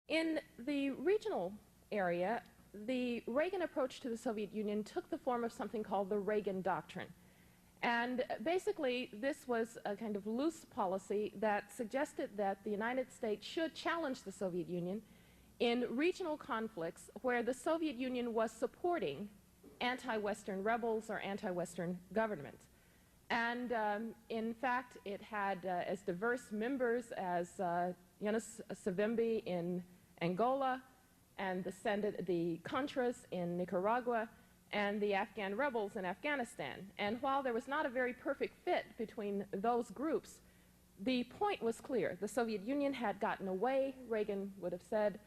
In the regional area, the Reagan approach to the Soviet Union took the form of something called the Reagan Doctrine. And basically, this was a kind of loose policy that suggested that the United States should challenge the Soviet Union in regional conflicts where the Soviet Union was supporting anti-Western rebels or anti-Western governments. And in fact, it had as diverse members as Yunus Savimbi in Angola, and the Contras in Nicaragua, and the Afghan rebels in Afghanistan. And while there was not a very perfect fit between those groups, the point was clear. The Soviet Union had gotten away, Reagan would have said,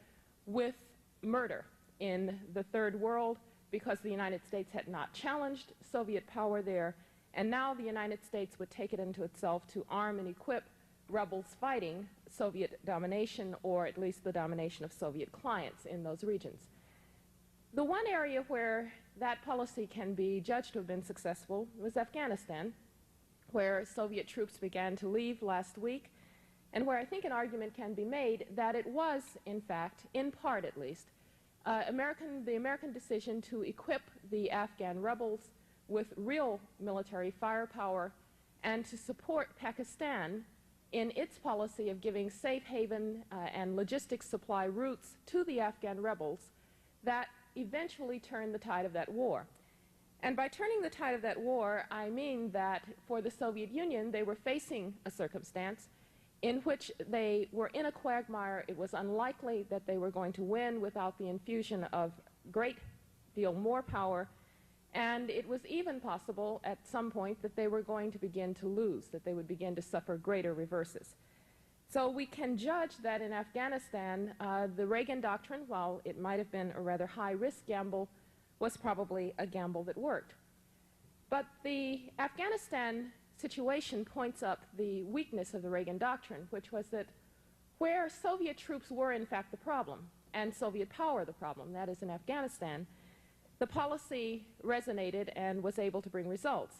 with murder in the Third World because the United States had not challenged Soviet power there, and now the United States would take it into itself to arm and equip rebels fighting Soviet domination, or at least the domination of Soviet clients in those regions. The one area where that policy can be judged to have been successful was Afghanistan, where Soviet troops began to leave last week, and where I think an argument can be made that it was, in fact, in part at least, the American decision to equip the Afghan rebels with real military firepower and to support Pakistan in its policy of giving safe haven and logistics supply routes to the Afghan rebels that eventually turned the tide of that war. And by turning the tide of that war, I mean that for the Soviet Union, they were facing a circumstance in which they were in a quagmire. It was unlikely that they were going to win without the infusion of great deal more power, and it was even possible at some point that they were going to begin to lose, that they would begin to suffer greater reverses. So we can judge that in Afghanistan, the Reagan Doctrine, while it might have been a rather high-risk gamble, was probably a gamble that worked. But the Afghanistan situation points up the weakness of the Reagan Doctrine, which was that where Soviet troops were in fact the problem, and Soviet power the problem, that is in Afghanistan, the policy resonated and was able to bring results.